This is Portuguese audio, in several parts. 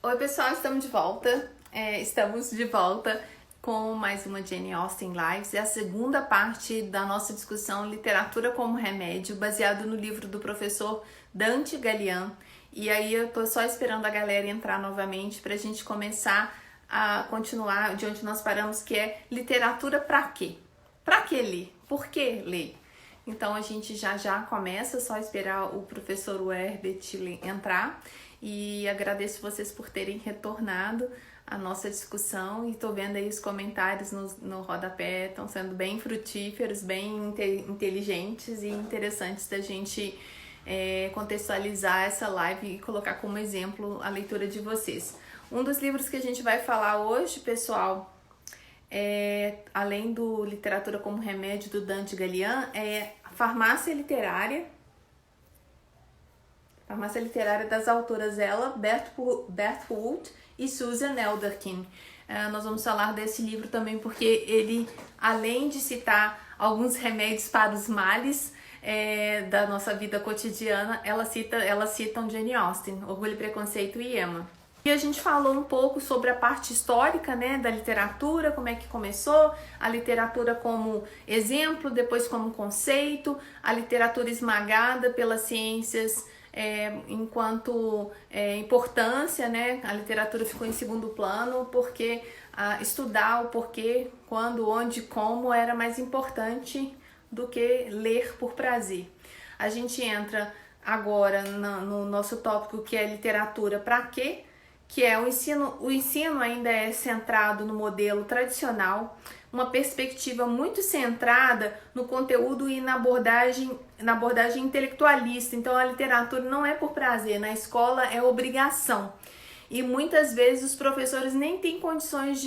Oi, pessoal, estamos de volta. Estamos de volta com mais uma Jane Austen Lives. É a segunda parte da nossa discussão Literatura como Remédio, baseado no livro do professor Dante Gallian. E aí eu tô só esperando a galera entrar novamente para a gente começar a continuar de onde nós paramos, que é literatura para quê? Para que ler? Por que ler? Então a gente já começa, só esperar o professor Herbert entrar. E agradeço vocês por terem retornado à nossa discussão e tô vendo aí os comentários no rodapé, estão sendo bem frutíferos, bem inteligentes e interessantes da gente contextualizar essa live e colocar como exemplo a leitura de vocês. Um dos livros que a gente vai falar hoje, pessoal, além do Literatura como Remédio do Dante Gallian, é Farmácia Literária. Farmácia Literária das autoras Ella Berthoud e Susan Elderkin. Nós vamos falar desse livro também porque ele, além de citar alguns remédios para os males da nossa vida cotidiana, elas citam Jane Austen, Orgulho, Preconceito e Emma. E a gente falou um pouco sobre a parte histórica, né, da literatura, como é que começou, a literatura como exemplo, depois como conceito, a literatura esmagada pelas ciências enquanto importância, né, a literatura ficou em segundo plano, porque estudar o porquê, quando, onde, como era mais importante do que ler por prazer. A gente entra agora no nosso tópico, que é literatura para quê? Que é o ensino ainda é centrado no modelo tradicional, uma perspectiva muito centrada no conteúdo e na abordagem intelectualista. Então a literatura não é por prazer, na escola é obrigação. E muitas vezes os professores nem têm condições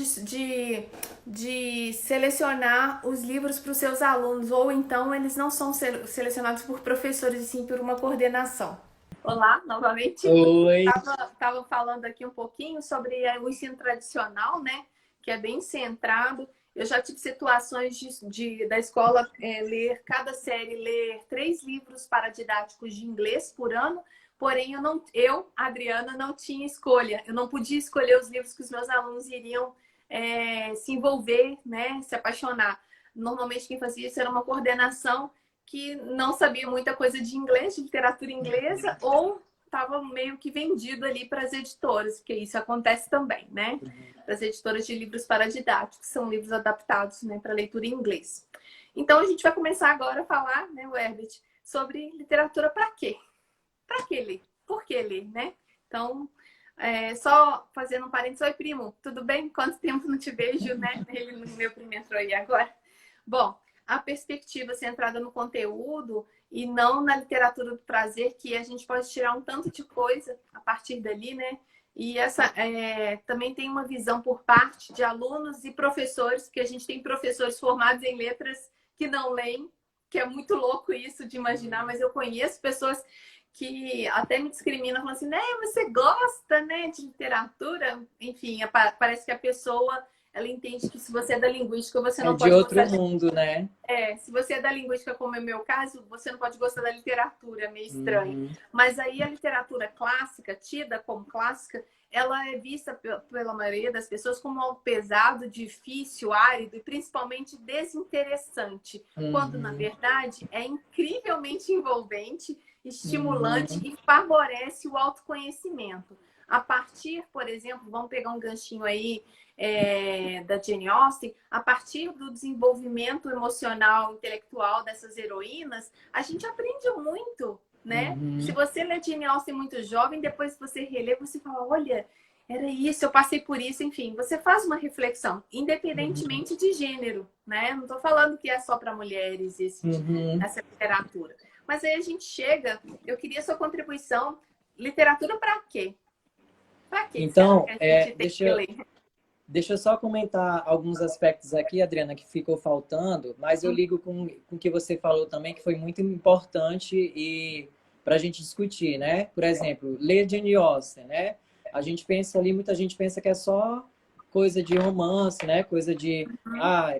de selecionar os livros para os seus alunos, ou então eles não são selecionados por professores, e sim por uma coordenação. Olá, novamente. Oi. Estava falando aqui um pouquinho sobre o ensino tradicional, né? Que é bem centrado. Eu já tive situações da escola ler, cada série, ler 3 livros paradidáticos de inglês por ano, porém Adriana, não tinha escolha. Eu não podia escolher os livros que os meus alunos iriam se envolver, né? Se apaixonar. Normalmente quem fazia isso era uma coordenação que não sabia muita coisa de inglês, de literatura inglesa, ou estava meio que vendido ali para as editoras, porque isso acontece também, né? Para as editoras de livros paradidáticos, são livros adaptados, né, para leitura em inglês. Então a gente vai começar agora a falar, né, o Herbert, sobre literatura para quê? Para que ler? Por que ler, né? Então, só fazendo um parênteses, oi primo, tudo bem? Quanto tempo não te vejo, né? Ele no meu primeiro aí agora. Bom, a perspectiva centrada no conteúdo e não na literatura do prazer, que a gente pode tirar um tanto de coisa a partir dali, né? E essa também tem uma visão por parte de alunos e professores, porque a gente tem professores formados em letras que não leem, que é muito louco isso de imaginar, mas eu conheço pessoas que até me discriminam, falando assim, né, você gosta, né, de literatura? Enfim, parece que a pessoa ela entende que se você é da linguística, você É não de pode outro gostar de... mundo, né? Se você é da linguística, como é o meu caso, você não pode gostar da literatura, é meio estranho. Uhum. Mas aí a literatura clássica, tida como clássica, ela é vista pela maioria das pessoas como algo pesado, difícil, árido e principalmente desinteressante. Quando, na Uhum. verdade, é incrivelmente envolvente, estimulante Uhum. e favorece o autoconhecimento. A partir, por exemplo, vamos pegar um ganchinho aí da Jane Austen, a partir do desenvolvimento emocional, intelectual dessas heroínas, a gente aprende muito, né? Se Uhum. você lê Jane Austen muito jovem, depois você relê, você fala, olha, era isso, eu passei por isso, enfim, você faz uma reflexão, Uhum. independentemente de gênero, né? Não estou falando que é só para mulheres Uhum. essa literatura. Mas aí a gente chega, eu queria sua contribuição, literatura para quê? Para que será que Então, a gente tem que ler? deixa eu só comentar alguns aspectos aqui, Adriana, que ficou faltando, mas eu ligo com o que você falou também, que foi muito importante e para a gente discutir, né? Por exemplo, ler Jane Austen, né? A gente pensa ali, muita gente pensa que é só coisa de romance, né? Coisa de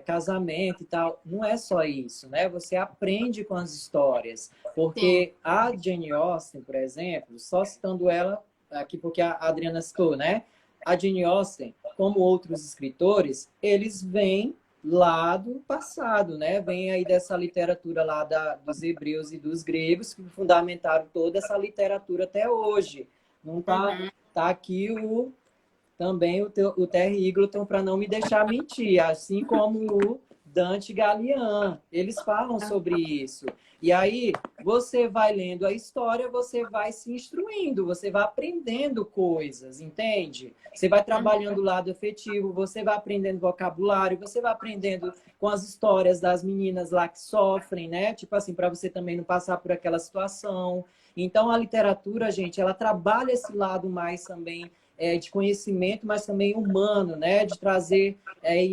casamento e tal. Não é só isso, né? Você aprende com as histórias, Sim. porque a Jane Austen, por exemplo, só citando ela aqui porque a Adriana citou, né? A Jane Austen, como outros escritores, eles vêm lá do passado, né? Vem aí dessa literatura lá dos hebreus e dos gregos que fundamentaram toda essa literatura até hoje. Não tá aqui também o Terry Eagleton para não me deixar mentir, assim como o Dante Gallian. Eles falam sobre isso. E aí, você vai lendo a história, você vai se instruindo, você vai aprendendo coisas, entende? Você vai trabalhando o lado afetivo, você vai aprendendo vocabulário, você vai aprendendo com as histórias das meninas lá que sofrem, né? Tipo assim, para você também não passar por aquela situação. Então, a literatura, gente, ela trabalha esse lado mais também de conhecimento, mas também humano, né? De trazer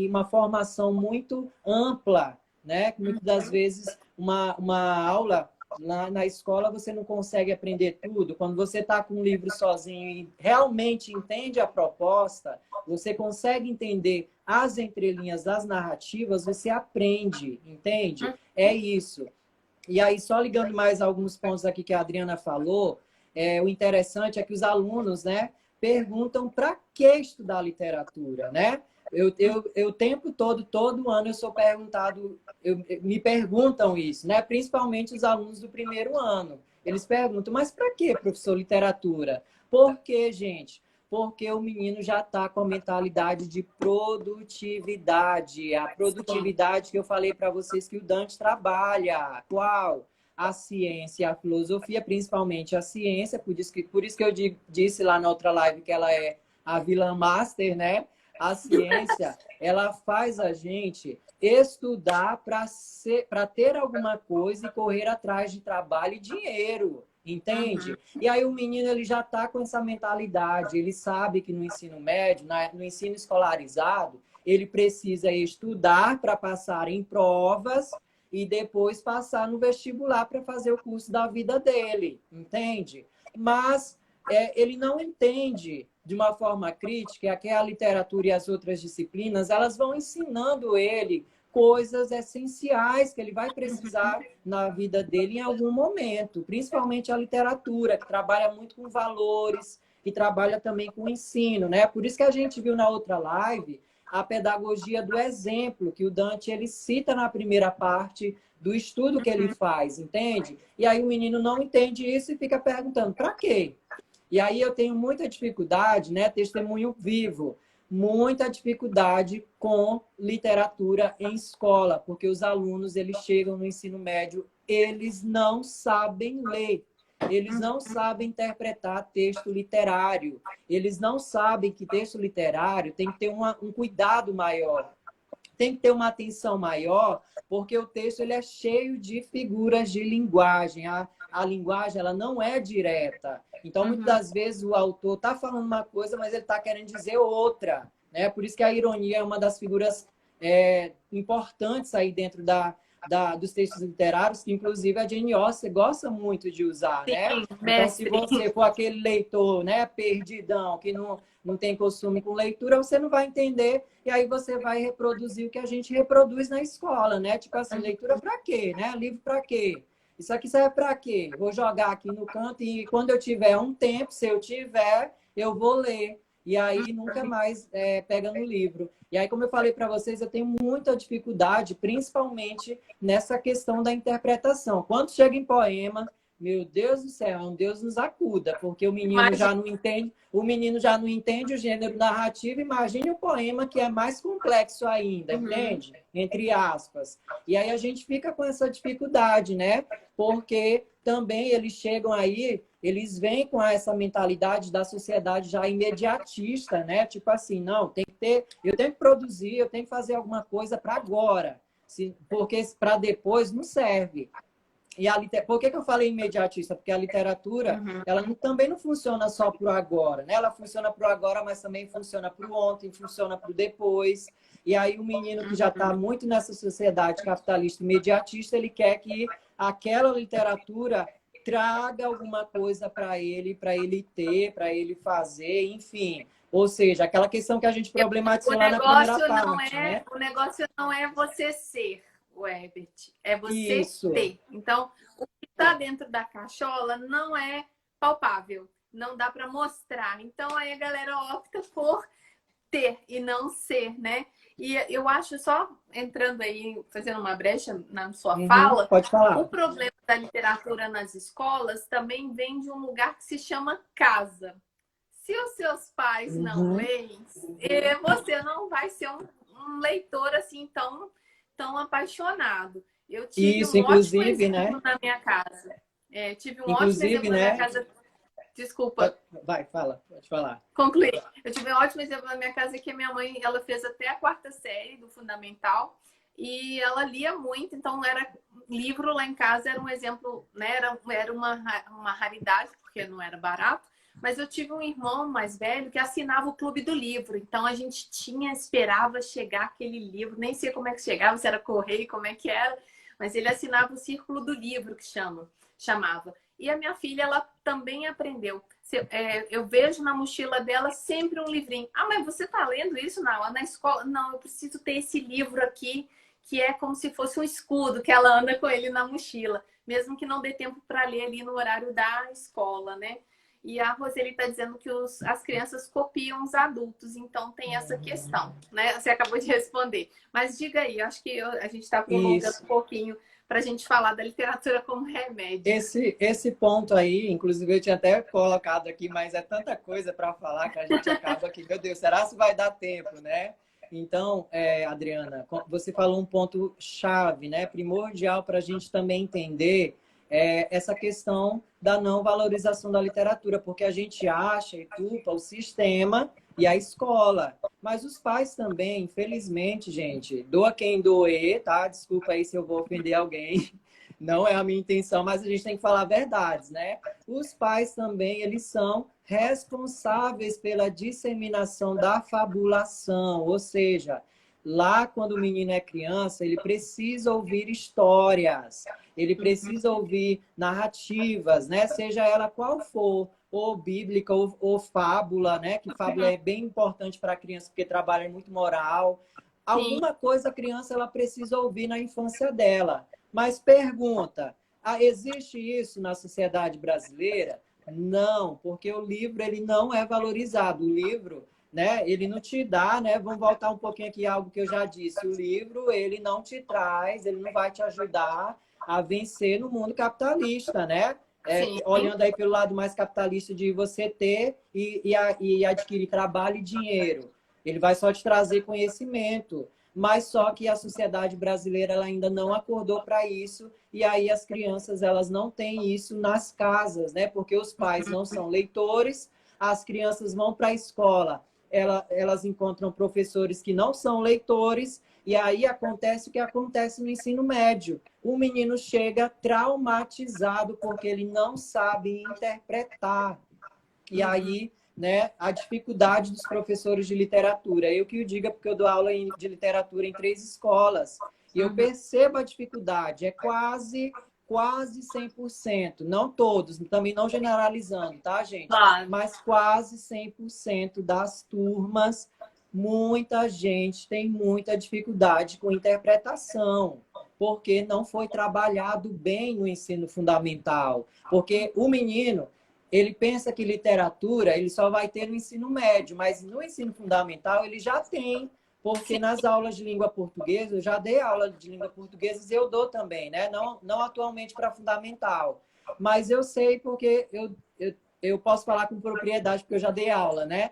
uma formação muito ampla, né? Muitas das vezes uma aula na escola você não consegue aprender tudo. Quando você está com um livro sozinho e realmente entende a proposta, você consegue entender as entrelinhas das narrativas, você aprende, entende? É isso. E aí, só ligando mais alguns pontos aqui que a Adriana falou, o interessante é que os alunos, né, perguntam para que estudar literatura, né? Eu o tempo todo ano, eu sou perguntado, me perguntam isso, né? Principalmente os alunos do primeiro ano. Eles perguntam, mas para que, professor, literatura? Por quê, gente? Porque o menino já está com a mentalidade de produtividade. A produtividade que eu falei para vocês que o Dante trabalha. Qual? A ciência, a filosofia, principalmente a ciência, por isso que eu disse lá na outra live que ela é a vilã master, né? A ciência, ela faz a gente estudar para ter alguma coisa e correr atrás de trabalho e dinheiro, entende? E aí o menino ele já está com essa mentalidade, ele sabe que no ensino médio, no ensino escolarizado, ele precisa estudar para passar em provas e depois passar no vestibular para fazer o curso da vida dele, entende? Mas ele não entende de uma forma crítica que a literatura e as outras disciplinas, elas vão ensinando ele coisas essenciais que ele vai precisar na vida dele em algum momento, principalmente a literatura, que trabalha muito com valores, que trabalha também com ensino, né? Por isso que a gente viu na outra live a pedagogia do exemplo, que o Dante ele cita na primeira parte do estudo que ele faz, entende? E aí o menino não entende isso e fica perguntando, para quê? E aí eu tenho muita dificuldade, né? Testemunho vivo, muita dificuldade com literatura em escola, porque os alunos eles chegam no ensino médio, eles não sabem ler. Eles não sabem interpretar texto literário. Eles não sabem que texto literário tem que ter um cuidado maior. Tem que ter uma atenção maior, porque o texto ele é cheio de figuras de linguagem. A linguagem ela não é direta. Então, muitas das vezes, o autor está falando uma coisa, mas ele está querendo dizer outra. Né? Por isso que a ironia é uma das figuras importantes aí dentro dos textos literários, que inclusive a Jane Austen gosta muito de usar, Sim, né? mestre. Então, se você for aquele leitor, né, perdidão, que não tem costume com leitura, você não vai entender, e aí você vai reproduzir o que a gente reproduz na escola, né? Tipo assim, leitura para quê, né? Livro para quê? Isso aqui serve para quê? Vou jogar aqui no canto e quando eu tiver um tempo, se eu tiver, eu vou ler. E aí nunca mais pega no livro. E aí, como eu falei para vocês, eu tenho muita dificuldade, principalmente nessa questão da interpretação. Quando chega em poema, meu Deus do céu, Deus nos acuda, porque o menino já não entende, o gênero narrativo, imagine o poema que é mais complexo ainda, entende? Entre aspas. E aí a gente fica com essa dificuldade, né? Porque também eles chegam aí, eles vêm com essa mentalidade da sociedade já imediatista, né? Tipo assim, não, tem que ter, eu tenho que produzir, eu tenho que fazer alguma coisa para agora, porque para depois não serve. E por que eu falei imediatista? Porque a literatura, ela também não funciona só para o agora, né? Ela funciona para o agora, mas também funciona para o ontem, funciona para o depois. E aí o menino que já está muito nessa sociedade capitalista imediatista, ele quer que aquela literatura traga alguma coisa para ele ter, para ele fazer, enfim. Ou seja, aquela questão que a gente problematizou lá na primeira parte, né? O negócio não é você ser, o Herbert, é você Isso. ter. Então, o que está dentro da cachola não é palpável. não dá para mostrar. Então aí a galera opta por ter e não ser, né? E eu acho, só entrando aí, fazendo uma brecha na sua fala, Pode o falar. problema da literatura nas escolas também vem de um lugar que se chama casa. Se os seus pais não Uhum. leem, você não vai ser um leitor assim tão apaixonado. Eu tive Isso, um ótimo inclusive, né? exemplo na minha casa. Tive um ótimo Inclusive, exemplo na minha né? casa. Desculpa, Vai, fala, pode falar. concluir. Eu tive um ótimo exemplo na minha casa que a minha mãe, ela fez até a quarta série do Fundamental e ela lia muito, então era livro lá em casa era um exemplo, né? Era uma raridade porque não era barato. Mas eu tive um irmão mais velho que assinava o Clube do Livro. Então a gente esperava chegar aquele livro, nem sei como é que chegava, se era correio, como é que era, mas ele assinava o Círculo do Livro, que chamava. E a minha filha, ela também aprendeu. Eu vejo na mochila dela sempre um livrinho. Ah, mas você está lendo isso na escola? Não, eu preciso ter esse livro aqui, que é como se fosse um escudo, que ela anda com ele na mochila, mesmo que não dê tempo para ler ali no horário da escola, né? E a Roseli está dizendo que as crianças copiam os adultos, então tem essa questão, né? Você acabou de responder. Mas diga aí, acho que a gente está prolongando Isso. um pouquinho para a gente falar da literatura como remédio. Esse ponto aí, inclusive eu tinha até colocado aqui, mas é tanta coisa para falar que a gente acaba aqui, meu Deus, será que vai dar tempo, né? Então, Adriana, você falou um ponto chave, né? Primordial para a gente também entender essa questão da não valorização da literatura, porque a gente acha e culpa o sistema e a escola. Mas os pais também, infelizmente, gente, doa quem doer, tá? Desculpa aí se eu vou ofender alguém. Não é a minha intenção, mas a gente tem que falar verdades, né? Os pais também, eles são responsáveis pela disseminação da fabulação, ou seja, lá quando o menino é criança, ele precisa ouvir histórias, ele precisa ouvir narrativas, né? Seja ela qual for, ou bíblica, ou fábula, né? Que fábula é bem importante para a criança, porque trabalha muito moral. Sim, Alguma coisa a criança ela precisa ouvir na infância dela. Mas pergunta, existe isso na sociedade brasileira? Não, porque o livro ele não é valorizado. O livro, né, ele não te dá, né? Vamos voltar um pouquinho aqui a algo que eu já disse. O livro, ele não te traz, ele não vai te ajudar a vencer no mundo capitalista, né? sim, Olhando aí pelo lado mais capitalista de você ter e adquirir trabalho e dinheiro. Ele vai só te trazer conhecimento, mas só que a sociedade brasileira ela ainda não acordou para isso e aí as crianças elas não têm isso nas casas, né? Porque os pais não são leitores, as crianças vão para a escola, elas encontram professores que não são leitores e aí acontece o que acontece no ensino médio. O menino chega traumatizado porque ele não sabe interpretar. E aí, né, a dificuldade dos professores de literatura. Eu que o diga porque eu dou aula de literatura em 3 escolas. E eu percebo a dificuldade, é quase 100%. Não todos, também não generalizando, tá, gente? claro. Mas quase 100% das turmas, muita gente tem muita dificuldade com interpretação, porque não foi trabalhado bem no ensino fundamental. Porque o menino, ele pensa que literatura ele só vai ter no ensino médio, mas no ensino fundamental ele já tem, porque nas aulas de língua portuguesa, eu já dei aula de língua portuguesa e eu dou também, né? Não atualmente para fundamental, mas eu sei porque eu posso falar com propriedade, porque eu já dei aula, né?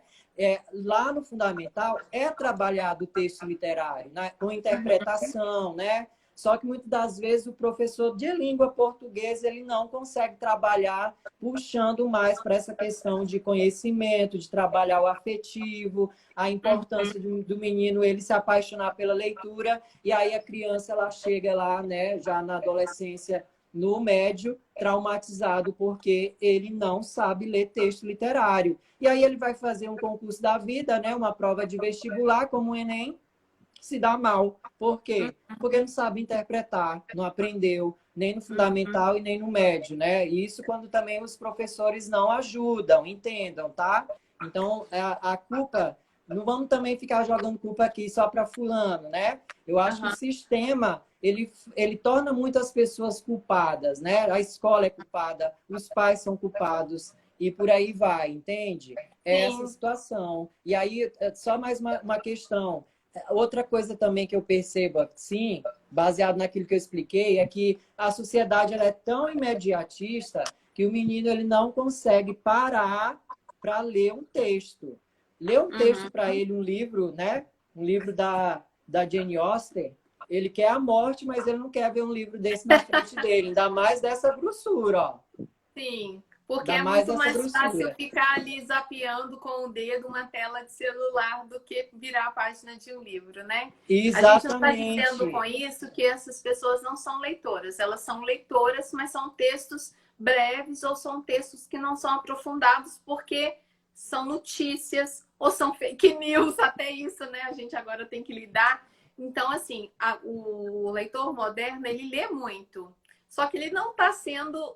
Lá no fundamental é trabalhado o texto literário, né? Com interpretação, né? Só que muitas das vezes o professor de língua portuguesa ele não consegue trabalhar puxando mais para essa questão de conhecimento, de trabalhar o afetivo, a importância do menino ele se apaixonar pela leitura, e aí a criança ela chega lá, né, já na adolescência, no médio, traumatizado porque ele não sabe ler texto literário. E aí ele vai fazer um concurso da vida, né, uma prova de vestibular como o Enem, se dá mal. Por quê? Porque não sabe interpretar, não aprendeu, nem no fundamental e nem no médio, né? E isso quando também os professores não ajudam, entendam, tá? Então, a culpa, não vamos também ficar jogando culpa aqui só para fulano, né? Eu acho que o sistema, ele torna muitas pessoas culpadas, né? A escola é culpada, os pais são culpados, e por aí vai, entende? É essa Sim. situação. E aí, só mais uma questão. Outra coisa também que eu percebo, sim, baseado naquilo que eu expliquei, é que a sociedade ela é tão imediatista que o menino ele não consegue parar para ler um texto. Ler um texto para Uhum. ele, um livro, né? Um livro da Jane Austen, ele quer a morte, mas ele não quer ver um livro desse na frente dele. Ainda mais dessa grossura, ó. Sim, porque Ainda é mais muito dessa mais fácil grossura. ficar ali zapeando com o dedo uma tela de celular do que virar a página de um livro, né? A gente não está dizendo com Exatamente. isso que essas pessoas não são leitoras. Elas são leitoras, mas são textos breves ou são textos que não são aprofundados porque são notícias ou são fake news, até isso, né? A gente agora tem que lidar. Então, assim, o leitor moderno, ele lê muito. Só que ele não está sendo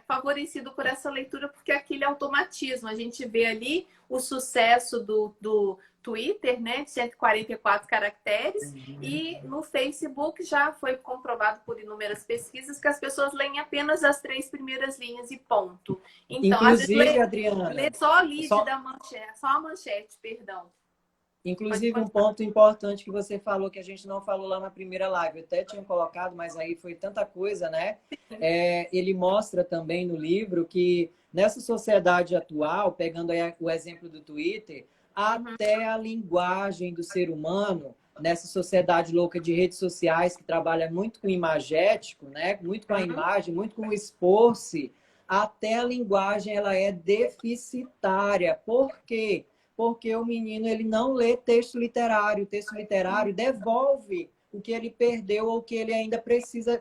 favorecido por essa leitura porque aquele automatismo. A gente vê ali o sucesso do Twitter, né, de 144 caracteres, Uhum. e no Facebook já foi comprovado por inúmeras pesquisas que as pessoas leem apenas as 3 primeiras linhas e ponto. Então, às vezes Inclusive, lê Adriana, só a lead só, da manchete, só a manchete, perdão. inclusive, um Pode falar. ponto importante que você falou que a gente não falou lá na primeira live, eu até tinha colocado, mas aí foi tanta coisa, né? Ele mostra também no livro que nessa sociedade atual, pegando aí o exemplo do Twitter, Uhum, até a linguagem do ser humano, nessa sociedade louca de redes sociais que trabalha muito com o imagético, né? Muito com a uhum, imagem, muito com o expor-se, até a linguagem ela é deficitária. Por quê? Porque o menino ele não lê texto literário. O texto literário devolve o que ele perdeu ou o que ele ainda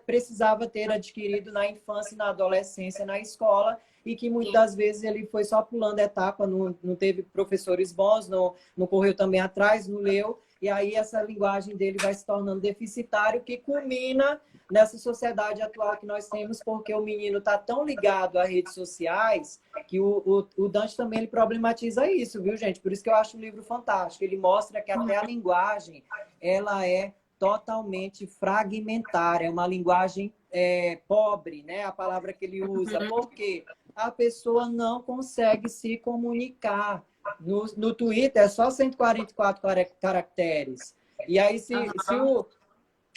precisava ter adquirido na infância, na adolescência, na escola, e que muitas sim. das vezes ele foi só pulando etapa, não teve professores bons, não correu também atrás, não leu, e aí essa linguagem dele vai se tornando deficitária, que culmina nessa sociedade atual que nós temos, porque o menino está tão ligado às redes sociais que o Dante também ele problematiza isso, viu, gente? Por isso que eu acho o livro fantástico. Ele mostra que até a linguagem ela é totalmente fragmentária, é uma linguagem pobre, né? A palavra que ele usa, porque a pessoa não consegue se comunicar. No Twitter é só 144 caracteres. E aí,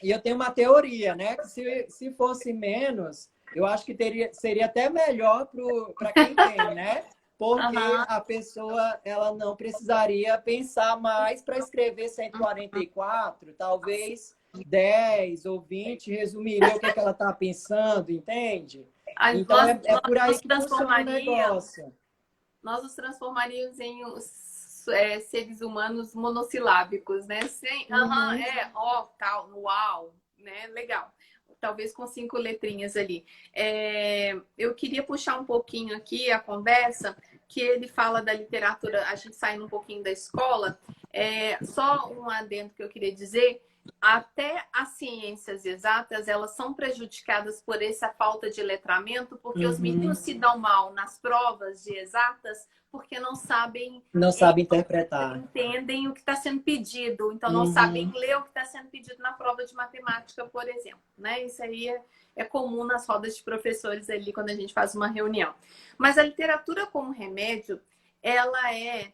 e eu tenho uma teoria, né? Que se fosse menos, eu acho que seria até melhor para quem tem, né? Porque Aham. a pessoa ela não precisaria pensar mais para escrever 144, talvez 10 ou 20 resumiria o que ela está pensando, entende? Então Nós, é nós por aí nos que funciona o transformaríamos, negócio. nós nos transformaríamos em seres humanos monossilábicos, né? Sem, aham, Uhum. ó, tal, uau, né? Legal. Talvez com 5 letrinhas ali. Eu queria puxar um pouquinho aqui a conversa, que ele fala da literatura, a gente saindo um pouquinho da escola. Só um adendo que eu queria dizer. Até as ciências exatas, elas são prejudicadas por essa falta de letramento, porque os Uhum. meninos se dão mal nas provas de exatas porque não sabem, Não sabe interpretar. entendem o que está sendo pedido, então não sabem Uhum. ler o que está sendo pedido na prova de matemática, por exemplo. Né? Isso aí é comum nas rodas de professores ali quando a gente faz uma reunião. Mas a literatura como remédio, ela é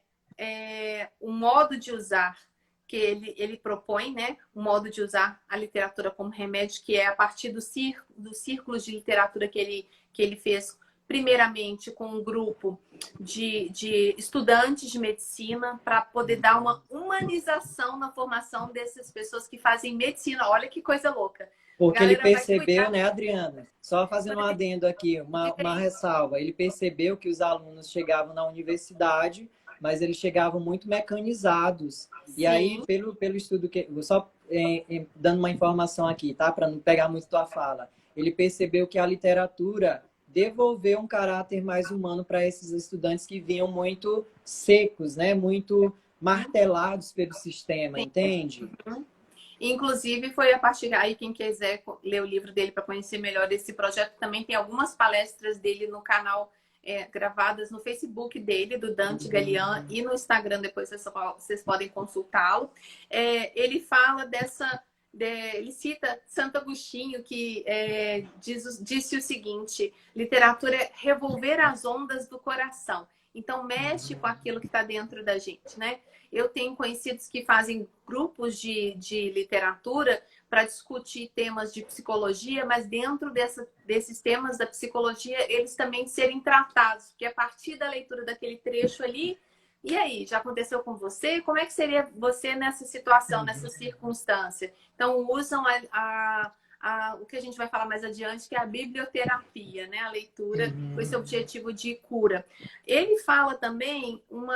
um modo de usar que ele propõe, né? Um modo de usar a literatura como remédio, que é a partir dos círculos de literatura que ele fez primeiramente com um grupo de estudantes de medicina para poder dar uma humanização na formação dessas pessoas que fazem medicina. Olha que coisa louca. A Porque ele galera vai percebeu, cuidar. né, Adriana? Só fazendo um adendo aqui, uma ressalva. Ele percebeu que os alunos chegavam na universidade, mas eles chegavam muito mecanizados. E aí, Sim, pelo estudo que. Só dando uma informação aqui, tá? Para não pegar muito tua fala. Ele percebeu que a literatura devolveu um caráter mais humano para esses estudantes que vinham muito secos, né? Muito martelados pelo sistema, sim. entende? Inclusive, foi a partir daí, quem quiser ler o livro dele para conhecer melhor esse projeto, também tem algumas palestras dele no canal, gravadas no Facebook dele, do Dante Galian, Uhum. e no Instagram, depois vocês podem consultá-lo. Ele fala ele cita Santo Agostinho, que disse o seguinte: literatura é revolver as ondas do coração. Então, mexe com aquilo que está dentro da gente, né? Eu tenho conhecidos que fazem grupos de literatura para discutir temas de psicologia, mas dentro desses temas da psicologia, eles também serem tratados, porque a partir da leitura daquele trecho ali, e aí, já aconteceu com você? Como é que seria você nessa situação, nessa circunstância? Então, usam o que a gente vai falar mais adiante, que é a biblioterapia, né? A leitura com esse objetivo de cura. Ele fala também o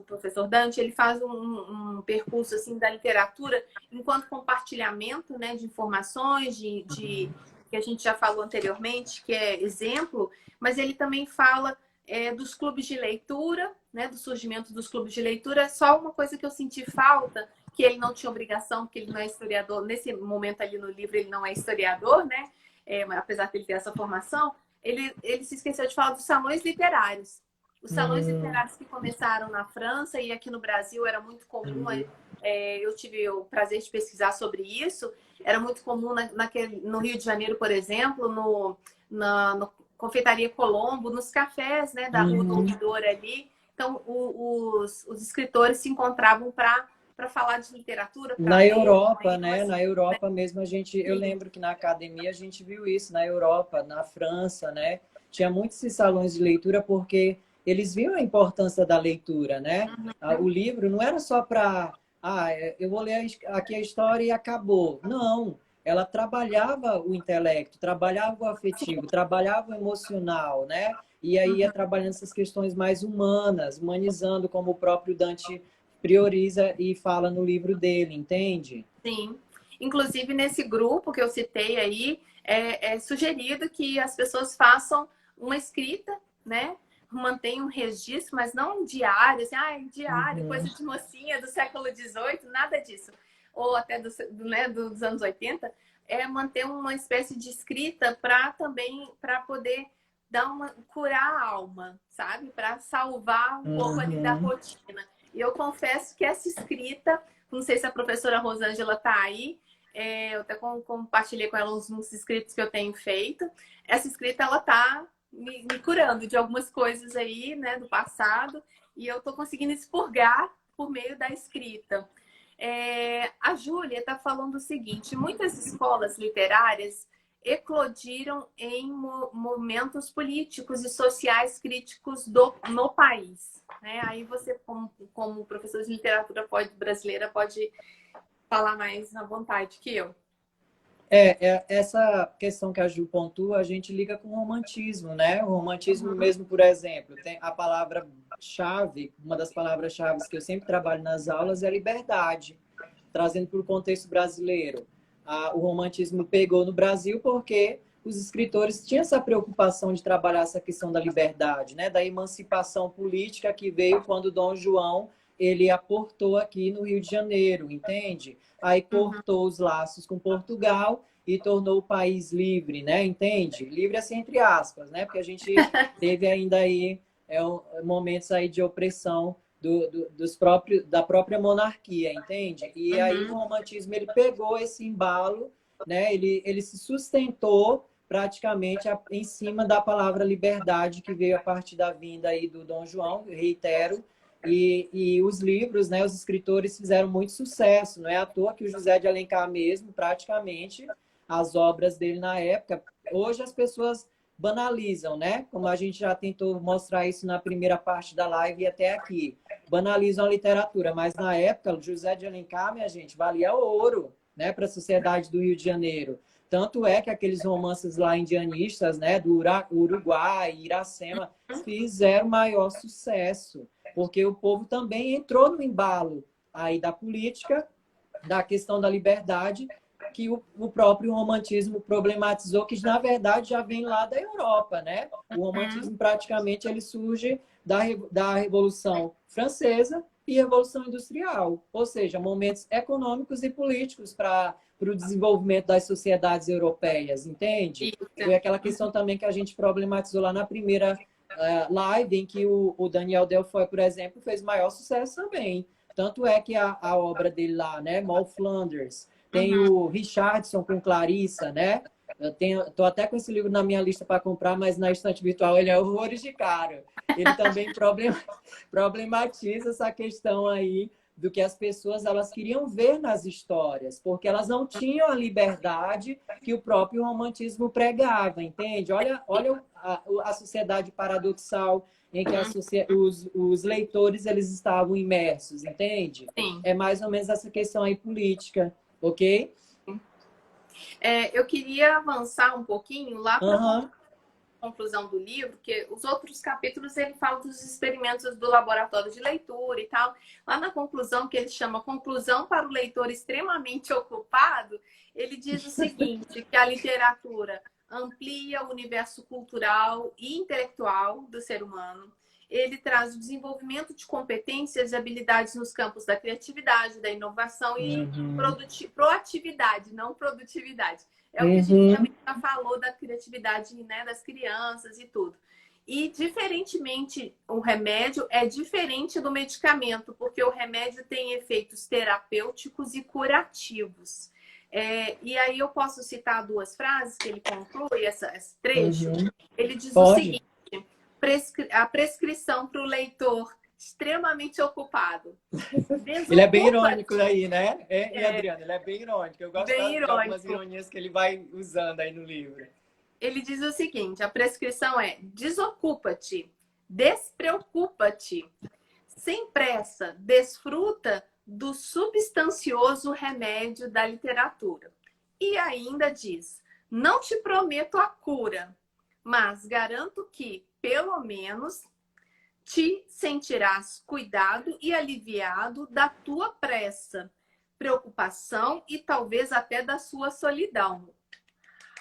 professor Dante, ele faz um percurso assim da literatura enquanto compartilhamento, né, de informações, que a gente já falou anteriormente, que é exemplo, mas ele também fala dos clubes de leitura, né, do surgimento dos clubes de leitura. Só uma coisa que eu senti falta, que ele não tinha obrigação, porque ele não é historiador. Nesse momento ali no livro, ele não é historiador, né? Apesar de ele ter essa formação, ele se esqueceu de falar dos salões literários. Os salões literários que começaram na França e aqui no Brasil era muito comum. Eu tive o prazer de pesquisar sobre isso. Era muito comum no Rio de Janeiro, por exemplo, no Confeitaria Colombo, nos cafés, né, da Rua do Ouvidor ali. Então, os escritores se encontravam para falar de literatura. Na Europa, né? Na Europa mesmo, eu lembro que na academia a gente viu isso, na Europa, na França, né? Tinha muitos salões de leitura porque eles viam a importância da leitura, né? O livro não era só para, eu vou ler aqui a história e acabou. Não, ela trabalhava o intelecto, trabalhava o afetivo, trabalhava o emocional, né? E aí ia trabalhando essas questões mais humanas, humanizando, como o próprio Dante prioriza e fala no livro dele, entende? Sim. Inclusive, nesse grupo que eu citei aí, é sugerido que as pessoas façam uma escrita, né? Mantenham um registro, mas não um diário, assim, diário, coisa de mocinha do século XVIII, nada disso. Ou até dos anos 80, manter uma espécie de escrita para poder curar a alma, sabe? Para salvar um pouco ali da rotina. E eu confesso que essa escrita, não sei se a professora Rosângela está aí, eu até compartilhei com ela uns escritos que eu tenho feito. Essa escrita, ela está me curando de algumas coisas aí, né, do passado, e eu estou conseguindo expurgar por meio da escrita. A Júlia está falando o seguinte: muitas escolas literárias eclodiram em momentos políticos e sociais críticos no país. Né? Aí você, como professor de literatura brasileira, pode falar mais à vontade que eu. Essa questão que a Ju pontua, a gente liga com o romantismo, né? O romantismo mesmo, por exemplo, tem a palavra-chave, uma das palavras-chave que eu sempre trabalho nas aulas é a liberdade, trazendo para o contexto brasileiro. O romantismo pegou no Brasil porque os escritores tinham essa preocupação de trabalhar essa questão da liberdade, né? Da emancipação política que veio quando Dom João ele aportou aqui no Rio de Janeiro, entende? Aí cortou os laços com Portugal e tornou o país livre, né? Entende? Livre assim entre aspas, né? Porque a gente teve ainda aí momentos aí de opressão da própria monarquia, entende? E aí o romantismo ele pegou esse embalo, né? Ele se sustentou praticamente em cima da palavra liberdade que veio a partir da vinda aí do Dom João, reitero. E os livros, né, os escritores fizeram muito sucesso. Não é à toa que o José de Alencar mesmo, praticamente, as obras dele na época, hoje as pessoas banalizam, né? Como a gente já tentou mostrar isso na primeira parte da live e até aqui. Banalizam a literatura, mas na época, o José de Alencar, minha gente, valia ouro, né, para a sociedade do Rio de Janeiro. Tanto é que aqueles romances lá indianistas, né, do Uruguai, Iracema, fizeram maior sucesso, porque o povo também entrou no embalo aí da política, da questão da liberdade, que o próprio romantismo problematizou, que na verdade já vem lá da Europa, né? O romantismo praticamente ele surge da Revolução Francesa e Revolução Industrial, ou seja, momentos econômicos e políticos para o desenvolvimento das sociedades europeias, entende? Foi aquela questão também que a gente problematizou lá na primeira live, em que o Daniel Delfoy, por exemplo, fez maior sucesso também. Tanto é que a obra dele lá, né? Moll Flanders. Tem Uhum. o Richardson com Clarissa, né? Tô até com esse livro na minha lista para comprar, mas na estante virtual ele é horrores de caro. Ele também problematiza essa questão aí do que as pessoas elas queriam ver nas histórias, porque elas não tinham a liberdade que o próprio romantismo pregava, entende? Olha a sociedade paradoxal em que os leitores eles estavam imersos, entende? Sim. É mais ou menos essa questão aí política, ok? Eu queria avançar um pouquinho lá para Uhum. conclusão do livro, que os outros capítulos ele fala dos experimentos do laboratório de leitura e tal. Lá na conclusão, que ele chama Conclusão para o Leitor Extremamente Ocupado, ele diz o seguinte, que a literatura amplia o universo cultural e intelectual do ser humano. Ele traz o desenvolvimento de competências e habilidades nos campos da criatividade, da inovação e proatividade, não produtividade. É o que a gente também já falou da criatividade, né, das crianças e tudo. E, diferentemente, o remédio é diferente do medicamento, porque o remédio tem efeitos terapêuticos e curativos. E aí eu posso citar duas frases que ele conclui, esse trecho. Ele diz o seguinte: a prescrição para o leitor extremamente ocupado. Ele é bem irônico aí, né? Adriana, ele é bem irônico. Eu gosto de algumas ironias que ele vai usando aí no livro. Ele diz o seguinte, a prescrição é: desocupa-te, despreocupa-te, sem pressa, desfruta do substancioso remédio da literatura. E ainda diz: não te prometo a cura, mas garanto que, pelo menos, te sentirás cuidado e aliviado da tua pressa, preocupação e talvez até da sua solidão.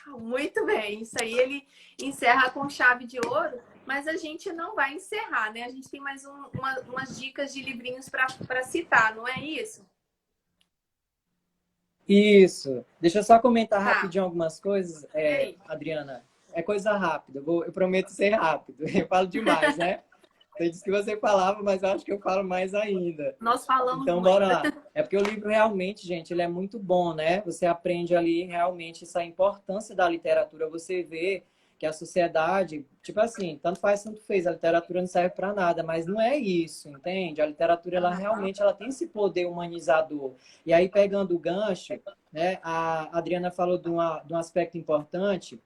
Muito bem, isso aí ele encerra com chave de ouro, mas a gente não vai encerrar, né? A gente tem mais umas dicas de livrinhos para citar, não é isso? Isso. Deixa eu só comentar rapidinho algumas coisas, Adriana. É coisa rápida, eu prometo ser rápido. Eu falo demais, né? Você disse que você falava, mas eu acho que eu falo mais ainda. Nós falamos então, muito. Bora lá. É porque o livro realmente, gente, ele é muito bom, né? Você aprende ali realmente essa importância da literatura. Você vê que a sociedade, tipo assim, tanto faz, tanto fez. A literatura não serve para nada, mas não é isso, entende? A literatura, ela realmente ela tem esse poder humanizador. E aí, pegando o gancho, né? A Adriana falou de um aspecto importante,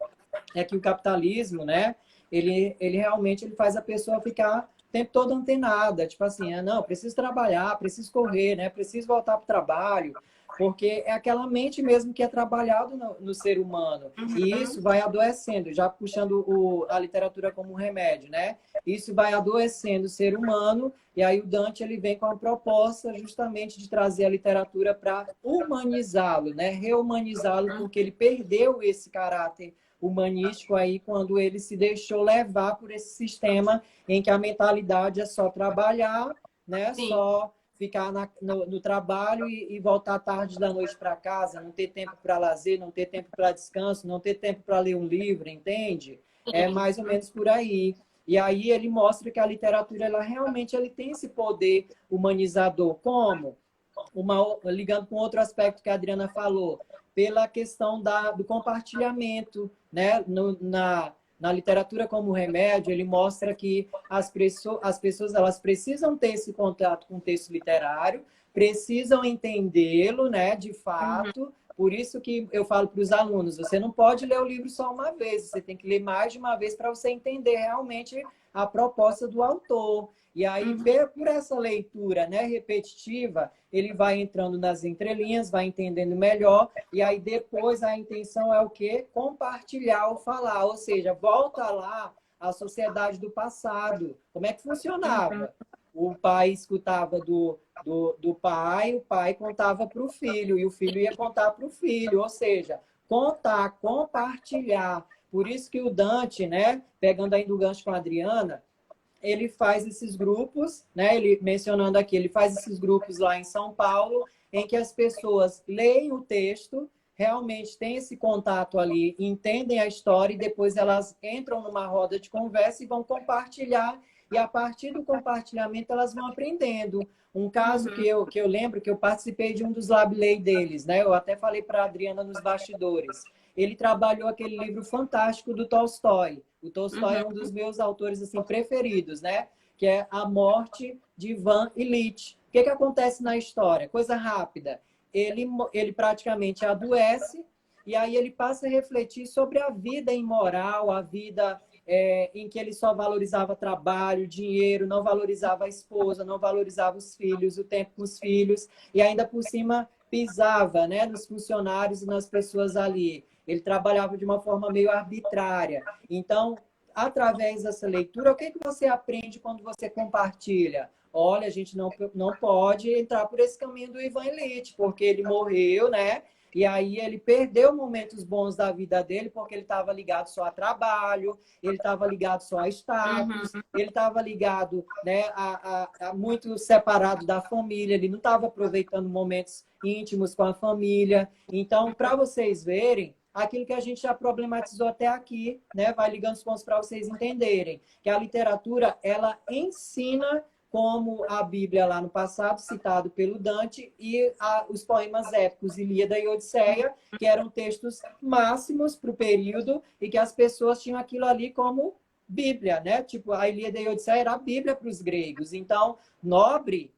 é que o capitalismo, né? Ele realmente ele faz a pessoa ficar o tempo todo antenada, tipo assim, não, preciso trabalhar, preciso correr, né? Preciso voltar para o trabalho, porque é aquela mente mesmo que é trabalhado no ser humano. E isso vai adoecendo, já puxando a literatura como um remédio, né? Isso vai adoecendo o ser humano, e aí o Dante ele vem com a proposta justamente de trazer a literatura para humanizá-lo, né? Reumanizá-lo, porque ele perdeu esse caráter humanístico aí quando ele se deixou levar por esse sistema em que a mentalidade é só trabalhar, né? Sim. Só ficar no trabalho e voltar tarde da noite para casa, não ter tempo para lazer, não ter tempo para descanso, não ter tempo para ler um livro, entende? É mais ou menos por aí. E aí ele mostra que a literatura ela realmente ele tem esse poder humanizador. Como? Ligando com outro aspecto que a Adriana falou, pela questão do compartilhamento, né? Na literatura como remédio, ele mostra que as pessoas elas precisam ter esse contato com o texto literário, precisam entendê-lo, né, de fato. Por isso que eu falo para os alunos, você não pode ler o livro só uma vez, você tem que ler mais de uma vez para você entender realmente a proposta do autor. E aí, por essa leitura, né, repetitiva, ele vai entrando nas entrelinhas, vai entendendo melhor, e aí depois a intenção é o quê? Compartilhar ou falar, ou seja, volta lá à sociedade do passado. Como é que funcionava? O pai escutava do pai, o pai contava para o filho, e o filho ia contar para o filho, ou seja, contar, compartilhar. Por isso que o Dante, né, pegando ainda o gancho com a Adriana, ele faz esses grupos, né? Ele mencionando aqui, ele faz esses grupos lá em São Paulo, em que as pessoas leem o texto, realmente têm esse contato ali, entendem a história e depois elas entram numa roda de conversa e vão compartilhar e a partir do compartilhamento elas vão aprendendo. Um caso que eu lembro, que eu participei de um dos Lab Lay deles, né? Eu até falei para a Adriana nos bastidores. Ele trabalhou aquele livro fantástico do Tolstói. O Tolstói é um dos meus autores assim, preferidos, né? Que é A Morte de Ivan Ilitch. O que acontece na história? Coisa rápida. Ele praticamente adoece e aí ele passa a refletir sobre a vida imoral, a vida em que ele só valorizava trabalho, dinheiro, não valorizava a esposa, não valorizava os filhos, o tempo com os filhos, e ainda por cima pisava, né, nos funcionários e nas pessoas ali. Ele trabalhava de uma forma meio arbitrária. Então, através dessa leitura, o que você aprende quando você compartilha? Olha, a gente não pode entrar por esse caminho do Ivan Ilitch, porque ele morreu, né? E aí ele perdeu momentos bons da vida dele, porque ele estava ligado só a trabalho, ele estava ligado só a status, ele estava ligado, né, a muito separado da família, ele não estava aproveitando momentos íntimos com a família. Então, para vocês verem, aquilo que a gente já problematizou até aqui, né, vai ligando os pontos para vocês entenderem, que a literatura, ela ensina como a Bíblia lá no passado, citado pelo Dante, e os poemas épicos Ilíada e Odisseia, que eram textos máximos para o período e que as pessoas tinham aquilo ali como Bíblia, né? Tipo, a Ilíada e a Odisseia era a Bíblia para os gregos. Então, nobre,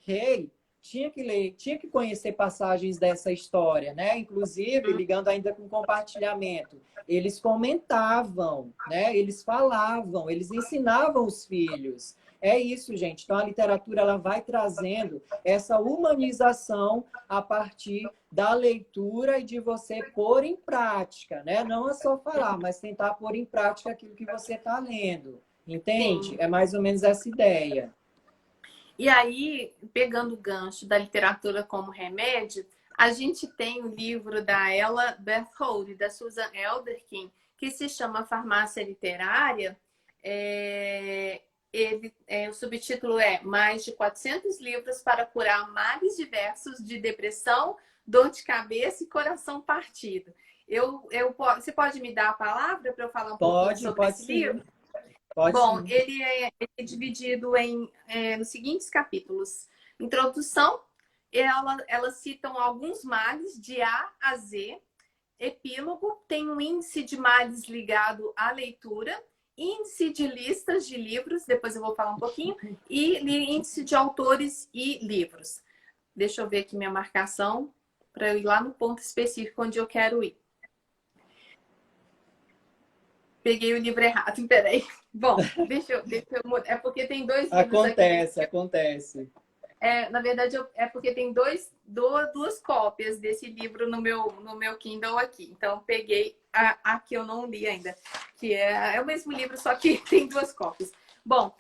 rei, tinha que ler, tinha que conhecer passagens dessa história, né? Inclusive, ligando ainda com compartilhamento, eles comentavam, né? Eles falavam, eles ensinavam os filhos. É isso, gente. Então, a literatura ela vai trazendo essa humanização a partir da leitura e de você pôr em prática, né? Não é só falar, mas tentar pôr em prática aquilo que você está lendo. Entende? Sim. É mais ou menos essa ideia. E aí, pegando o gancho da literatura como remédio, a gente tem o livro da Ella Berthold, da Susan Elderkin, que se chama Farmácia Literária. O subtítulo é Mais de 400 livros para curar males diversos de depressão, dor de cabeça e coração partido. Você pode me dar a palavra para eu falar um pouquinho sobre esse livro? Pode Bom, sim. ele é dividido nos seguintes capítulos. Introdução, elas citam alguns males de A a Z. Epílogo, tem um índice de males ligado à leitura. Índice de listas de livros, depois eu vou falar um pouquinho. E índice de autores e livros. Deixa eu ver aqui minha marcação para eu ir lá no ponto específico onde eu quero ir. Peguei o livro errado, peraí. Bom, deixa eu mudar. É porque tem dois livros aqui. Acontece. Na verdade, é porque tem duas cópias desse livro no meu Kindle aqui. Então, peguei a que eu não li ainda, que é o mesmo livro, só que tem duas cópias. Bom,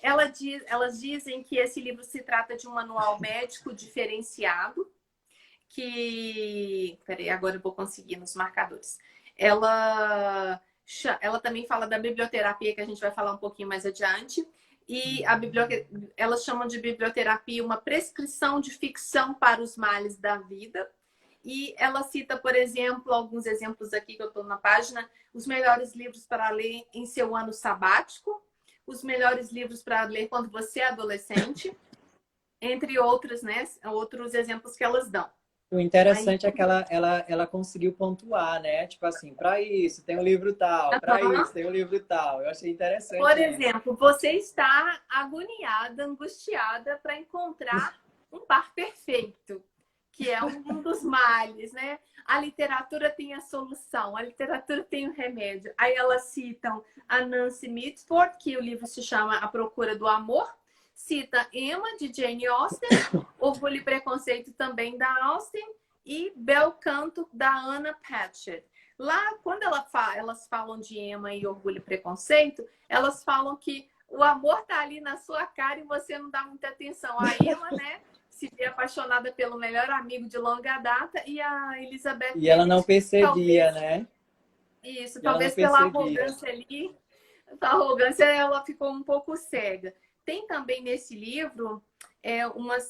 elas dizem que esse livro se trata de um manual médico diferenciado, que... Peraí, agora eu vou conseguir nos marcadores. Ela também fala da biblioterapia, que a gente vai falar um pouquinho mais adiante. E elas chamam de biblioterapia uma prescrição de ficção para os males da vida. E ela cita, por exemplo, alguns exemplos aqui que eu estou na página: os melhores livros para ler em seu ano sabático, os melhores livros para ler quando você é adolescente, entre outros, né? Outros exemplos que elas dão. O interessante é que ela conseguiu pontuar, né? Tipo assim, para isso tem um livro tal, para isso tem um livro tal. Eu achei interessante. Por exemplo, você está agoniada, angustiada para encontrar um par perfeito, que é um dos males, né? A literatura tem a solução, a literatura tem o remédio. Aí elas citam a Nancy Mitford, que o livro se chama A Procura do Amor. Cita Emma, de Jane Austen, Orgulho e Preconceito, também da Austen, e Bel Canto, da Anna Patchett. Lá, quando elas falam de Emma e Orgulho e Preconceito, elas falam que o amor tá ali na sua cara e você não dá muita atenção. A Emma, né, se vê apaixonada pelo melhor amigo de longa data, e a Elizabeth... E ela não percebia, talvez, né? Isso, talvez pela percebia. arrogância ali, a arrogância, ela ficou um pouco cega. Tem também nesse livro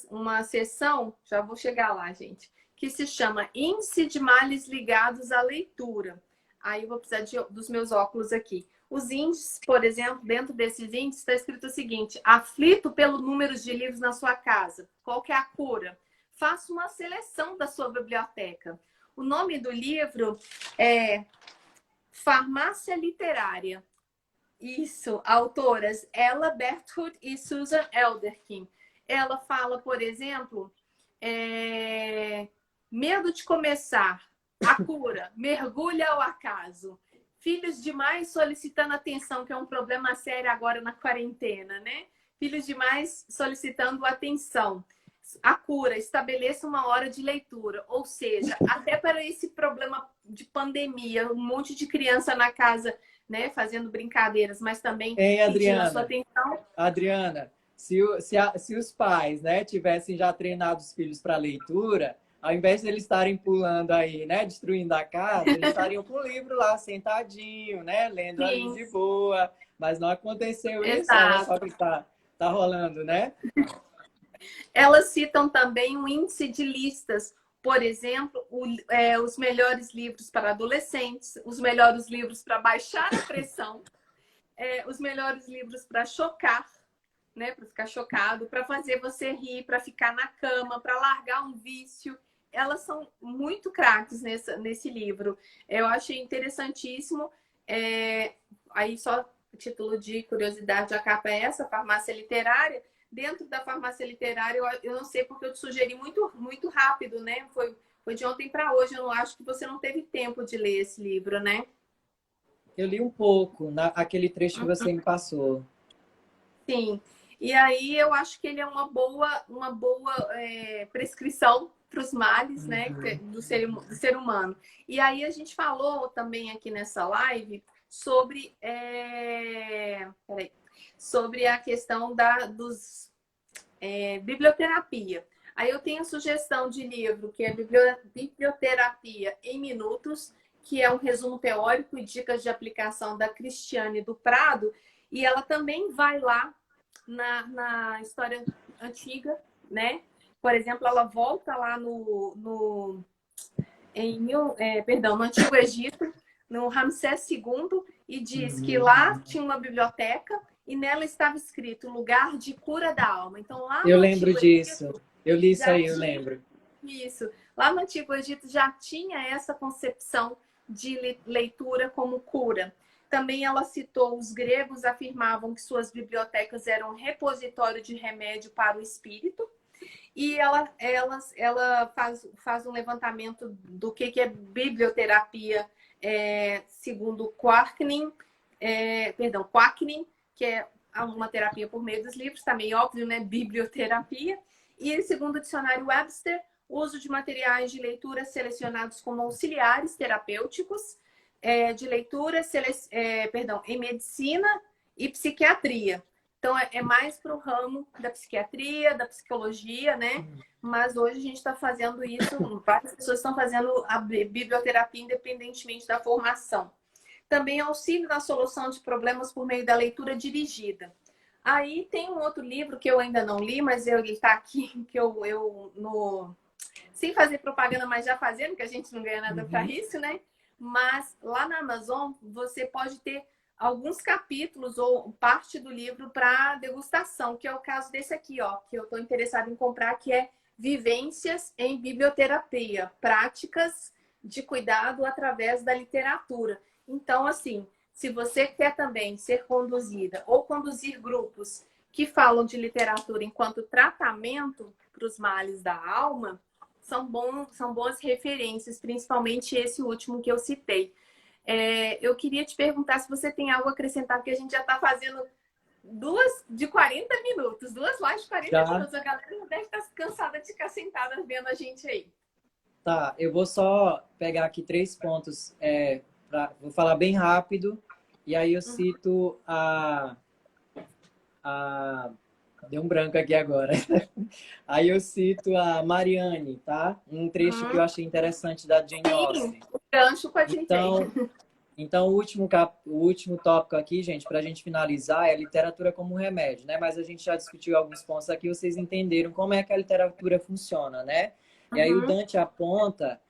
uma seção, já vou chegar lá, gente, que se chama Índice de Males Ligados à Leitura. Aí eu vou precisar dos meus óculos aqui. Os índices, por exemplo, dentro desses índices está escrito o seguinte: aflito pelo número de livros na sua casa. Qual que é a cura? Faça uma seleção da sua biblioteca. O nome do livro é Farmácia Literária. Isso, autoras Ella Berthoud e Susan Elderkin. Ela fala, por exemplo, medo de começar, a cura, mergulha ao acaso. Filhos demais solicitando atenção, que é um problema sério agora na quarentena, né? Filhos demais solicitando atenção. A cura, estabeleça uma hora de leitura. Ou seja, até para esse problema de pandemia, um monte de criança na casa, né, fazendo brincadeiras, mas também pedindo a sua atenção. Adriana, se os pais, né, tivessem já treinado os filhos para leitura, ao invés de eles estarem pulando aí, né, destruindo a casa, eles estariam com o livro lá, sentadinho, né, lendo ali de boa. Mas não aconteceu isso, olha só que tá rolando, né? Elas citam também um índice de listas, por exemplo, os melhores livros para adolescentes, os melhores livros para baixar a pressão, os melhores livros para chocar, né, para ficar chocado, para fazer você rir, para ficar na cama, para largar um vício. Elas são muito craques nesse livro. Eu achei interessantíssimo. Aí só título de curiosidade, a capa é essa, Farmácia Literária. Dentro da Farmácia Literária, eu não sei porque eu te sugeri muito, muito rápido, né? Foi de ontem para hoje. Eu não acho que você não teve tempo de ler esse livro, né? Eu li um pouco, aquele trecho que você me passou. Sim. E aí eu acho que ele é uma boa prescrição para os males, né, do ser humano. E aí a gente falou também aqui nessa live sobre a questão dos biblioterapia. Aí eu tenho a sugestão de livro que é Biblioterapia em Minutos, que é um resumo teórico e dicas de aplicação da Cristiane do Prado, e ela também vai lá na história antiga, né? Por exemplo, ela volta lá no Antigo Egito, no Ramsés II, e diz que lá tinha uma biblioteca e nela estava escrito lugar de cura da alma. Então, lá eu lembro disso. Eu li isso aí, eu lembro. Isso. Lá no Antigo Egito já tinha essa concepção de leitura como cura. Também ela citou os gregos afirmavam que suas bibliotecas eram um repositório de remédio para o espírito. E ela faz um levantamento do que é biblioterapia segundo Quacknin, que é uma terapia por meio dos livros, também óbvio, né? Biblioterapia. E segundo o dicionário Webster, uso de materiais de leitura selecionados como auxiliares terapêuticos de leitura em medicina e psiquiatria. Então, é mais para o ramo da psiquiatria, da psicologia, né? Mas hoje a gente está fazendo isso, várias pessoas estão fazendo a biblioterapia independentemente da formação. Também auxílio na solução de problemas por meio da leitura dirigida. Aí tem um outro livro que eu ainda não li, mas ele está aqui, que sem fazer propaganda, mas já fazendo, que a gente não ganha nada para isso, né? Mas lá na Amazon você pode ter alguns capítulos ou parte do livro para degustação, que é o caso desse aqui, ó, que eu estou interessada em comprar, que é Vivências em Biblioterapia, práticas de cuidado através da literatura. Então, assim, se você quer também ser conduzida ou conduzir grupos que falam de literatura enquanto tratamento para os males da alma, são boas referências, principalmente esse último que eu citei. Eu queria te perguntar se você tem algo a acrescentar, porque a gente já está fazendo 2 de 40 minutos, 2 lives de 40 minutos. A galera já deve estar cansada de ficar sentada vendo a gente aí. Tá, eu vou só pegar aqui 3 pontos, vou falar bem rápido, e aí eu cito Deu um branco aqui agora. Aí eu cito a Marianne, tá? Um trecho que eu achei interessante da Jane Austen. O gancho com a gente então o último tópico aqui, gente, para a gente finalizar, é literatura como remédio, né? Mas a gente já discutiu alguns pontos aqui, vocês entenderam como é que a literatura funciona, né? E aí o Dante aponta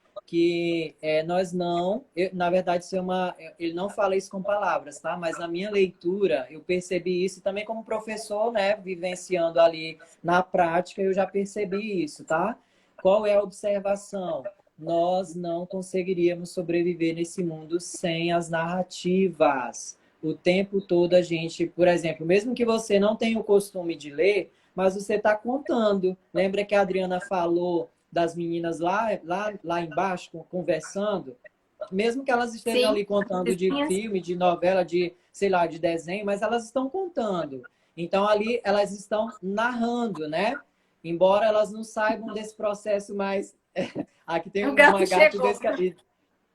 nós não, na verdade, isso ele não fala isso com palavras, tá? Mas na minha leitura, eu percebi isso, e também como professor, né, vivenciando ali na prática, eu já percebi isso, tá? Qual é a observação? Nós não conseguiríamos sobreviver nesse mundo sem as narrativas. O tempo todo a gente, por exemplo, mesmo que você não tenha o costume de ler, mas você está contando. Lembra que a Adriana falou das meninas lá embaixo, conversando? Mesmo que elas estejam Sim, ali contando de filme, de novela, de, sei lá, de desenho, mas elas estão contando. Então, ali, elas estão narrando, né? Embora elas não saibam desse processo mais... Aqui tem o gato chegou.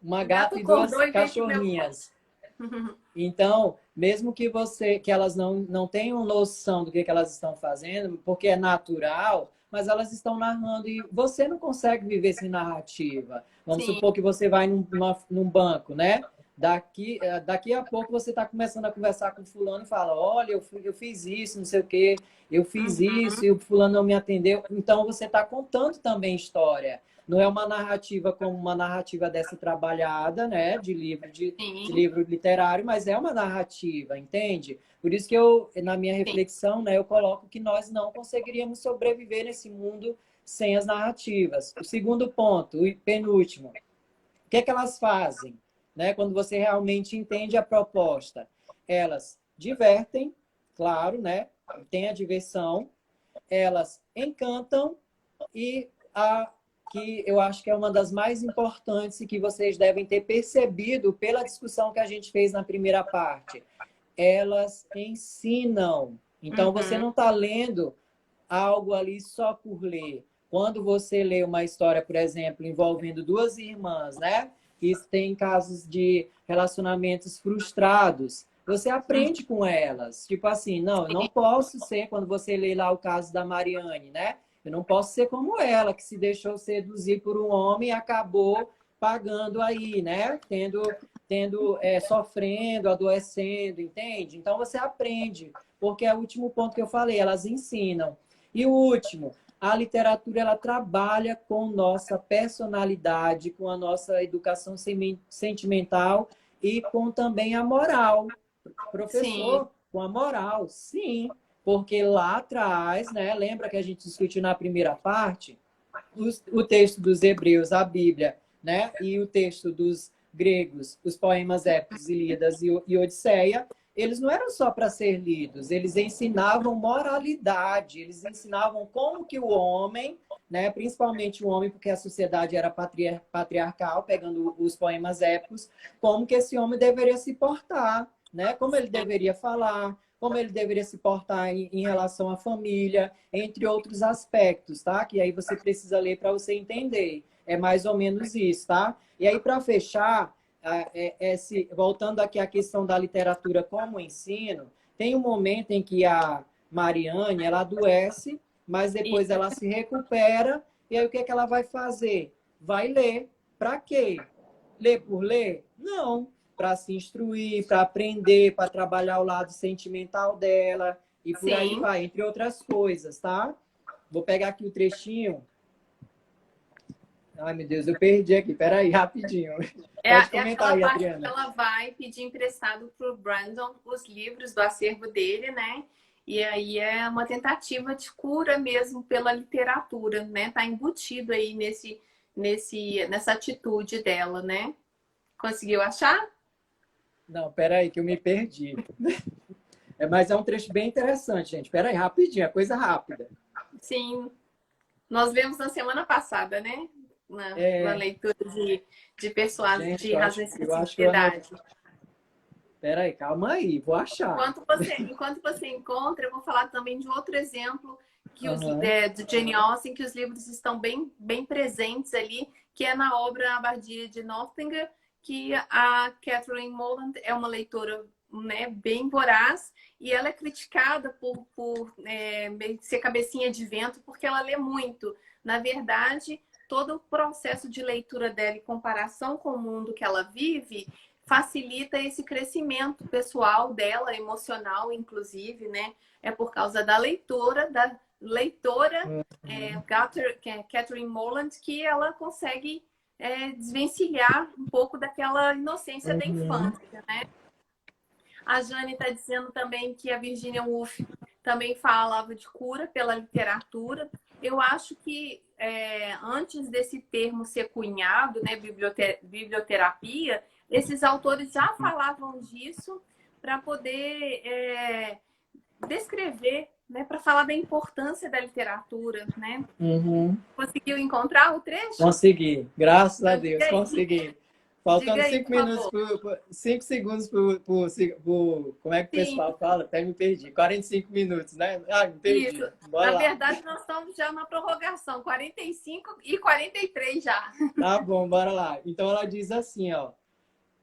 uma O gata gato e duas acordou e veio pro meu cachorrinhas. colo. Então, mesmo que elas não tenham noção do que elas estão fazendo, porque é natural, mas elas estão narrando e você não consegue viver sem narrativa. Vamos Sim, supor que você vai num banco, né? Daqui a pouco você está começando a conversar com o fulano e fala, olha, eu fiz isso, não sei o quê, eu fiz isso uhum, e o fulano não me atendeu. Então, você está contando também história. Não é uma narrativa como uma narrativa dessa trabalhada, né? De sim, livro literário, mas é uma narrativa, entende? Por isso que na minha sim, reflexão, né, eu coloco que nós não conseguiríamos sobreviver nesse mundo sem as narrativas. O segundo ponto, o penúltimo, o que é que elas fazem? Né? Quando você realmente entende a proposta, elas divertem, claro, né? Tem a diversão, elas encantam e a que eu acho que é uma das mais importantes e que vocês devem ter percebido pela discussão que a gente fez na primeira parte. Elas ensinam. Então, você uhum, não está lendo algo ali só por ler. Quando você lê uma história, por exemplo, envolvendo duas irmãs, né? Que têm casos de relacionamentos frustrados, você uhum, aprende com elas. Tipo assim, não, eu não posso ser, quando você lê lá o caso da Mariane, né? Eu não posso ser como ela, que se deixou seduzir por um homem e acabou pagando aí, né? Sofrendo, adoecendo, entende? Então você aprende, porque é o último ponto que eu falei, elas ensinam. E o último, a literatura ela trabalha com nossa personalidade, com a nossa educação sentimental e com também a moral. sim, Professor, com a moral, sim, porque lá atrás, né, lembra que a gente discutiu na primeira parte, o texto dos Hebreus, a Bíblia, né, e o texto dos gregos, os poemas épicos, Ilíadas e Odisseia, eles não eram só para ser lidos, eles ensinavam moralidade, eles ensinavam como que o homem, né, principalmente o homem, porque a sociedade era patriarcal, pegando os poemas épicos, como que esse homem deveria se portar, né, como ele deveria falar, como ele deveria se portar em relação à família, entre outros aspectos, tá? Que aí você precisa ler para você entender. É mais ou menos isso, tá? E aí, para fechar, voltando aqui à questão da literatura como ensino, tem um momento em que a Mariane, ela adoece, mas depois ela se recupera, e aí o que é que ela vai fazer? Vai ler. Para quê? Ler por ler? Não. Para se instruir, para aprender, para trabalhar o lado sentimental dela, e por aí sim. vai, entre outras coisas, tá? Vou pegar aqui o trechinho. Ai, meu Deus, eu perdi aqui. Peraí, rapidinho. Pode É comentar aquela aí, parte que Adriana. ela vai pedir emprestado para o Brandon os livros do acervo dele, né? E aí é uma tentativa de cura mesmo pela literatura, né? Tá embutido aí nessa atitude dela, né? Conseguiu achar? Não, peraí, que eu me perdi. Mas é um trecho bem interessante, gente. Peraí, rapidinho, é coisa rápida. Sim, nós vemos na semana passada, né? Na É, leitura gente, de eu acho que eu anotei. raciocínio. Peraí, calma aí, vou achar. Enquanto você encontra, eu vou falar também de outro exemplo Aham. do Jane Austen, que os livros estão bem presentes ali, que é na obra A Abadia de Nottingham, que a Catherine Morland é uma leitora, né, bem voraz, e ela é criticada por ser cabecinha de vento, porque ela lê muito. Na verdade, todo o processo de leitura dela e comparação com o mundo que ela vive facilita esse crescimento pessoal dela, emocional, inclusive, né? É por causa da leitora Uhum. Catherine Morland, que ela consegue desvencilhar um pouco daquela inocência da Uhum. infância, né? A Jane está dizendo também que a Virginia Woolf também falava de cura pela literatura. Eu acho que antes desse termo ser cunhado, né, biblioterapia, esses autores já falavam disso para poder descrever, né, para falar da importância da literatura, né? Uhum. Conseguiu encontrar o trecho? Consegui, graças a Então, diga Deus, aí, consegui. Faltando diga aí, cinco por minutos, favor. 5 segundos como é que o Sim, pessoal fala? Até me perdi. 45 minutos, né? Ah, me isso. perdi. Bora Na lá. verdade, nós estamos já na prorrogação, 45 e 43 já. Tá bom, bora lá. Então ela diz assim, ó.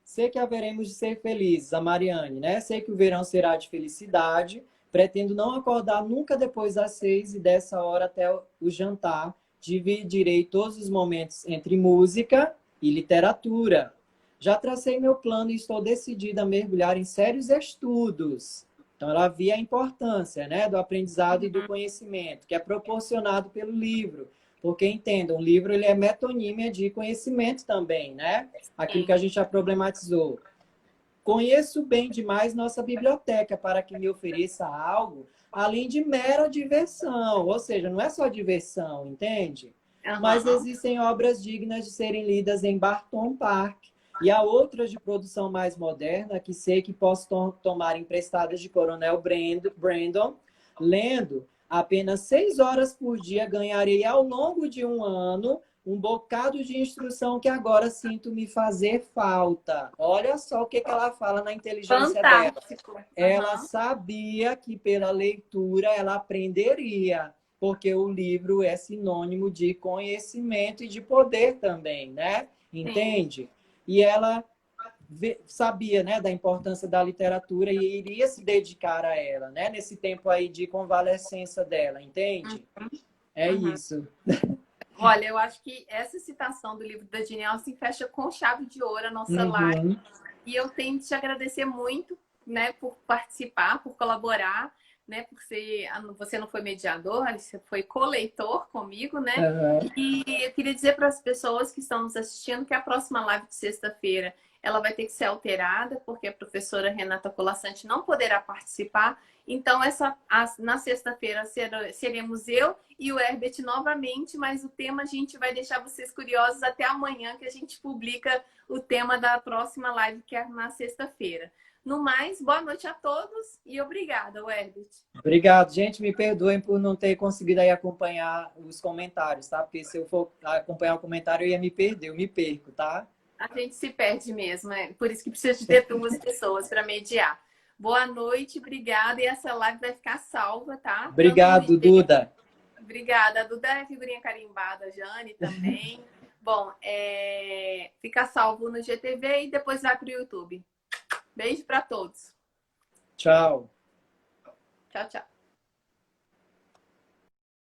Sei que haveremos de ser felizes, a Mariane, né? Sei que o verão será de felicidade. Pretendo não acordar nunca depois das 6 e dessa hora até o jantar. Dividirei todos os momentos entre música e literatura. Já tracei meu plano e estou decidida a mergulhar em sérios estudos. Então, ela via a importância, né, do aprendizado e do conhecimento, que é proporcionado pelo livro. Porque, entendam, um livro ele é metonímia de conhecimento também, né? Aquilo que Sim. a gente já problematizou. Conheço bem demais nossa biblioteca para que me ofereça algo além de mera diversão. Ou seja, não é só diversão, entende? Mas Uhum. existem obras dignas de serem lidas em Barton Park. E há outras de produção mais moderna que sei que posso tomar emprestadas de Coronel Brandon. Lendo apenas 6 horas por dia, ganharei ao longo de um ano um bocado de instrução que agora sinto me fazer falta. Olha só o que ela fala na inteligência dela. Fantástico. Ela Uhum. sabia que pela leitura ela aprenderia, porque o livro é sinônimo de conhecimento e de poder também, né? Sim, Entende? E ela sabia, né, da importância da literatura e iria se dedicar a ela, né? Nesse tempo aí de convalescença dela, entende? É uhum. isso. Olha, eu acho que essa citação do livro da Jane Austen fecha com chave de ouro a nossa live. Uhum. E eu tenho que te agradecer muito, né, por participar, por colaborar, né, por você não foi mediador, você foi coleitor comigo, né? Uhum. E eu queria dizer para as pessoas que estão nos assistindo que a próxima live de sexta-feira ela vai ter que ser alterada, porque a professora Renata Colassante não poderá participar. Então, na sexta-feira seremos eu e o Herbert novamente, mas o tema a gente vai deixar vocês curiosos até amanhã, que a gente publica o tema da próxima live, que é na sexta-feira. No mais, boa noite a todos e obrigada, Herbert. Obrigado, gente. Me perdoem por não ter conseguido aí acompanhar os comentários, tá? Porque se eu for acompanhar o comentário, eu ia me perder, eu me perco, tá? A gente se perde mesmo, por isso que precisa de ter duas pessoas para mediar. Boa noite, obrigada. E essa live vai ficar salva, tá? Tanto no Obrigado, IG. Duda. Obrigada. A Duda é figurinha carimbada, a Jane também. Bom, fica salvo no GTV e depois vai para o YouTube. Beijo para todos. Tchau. Tchau, tchau.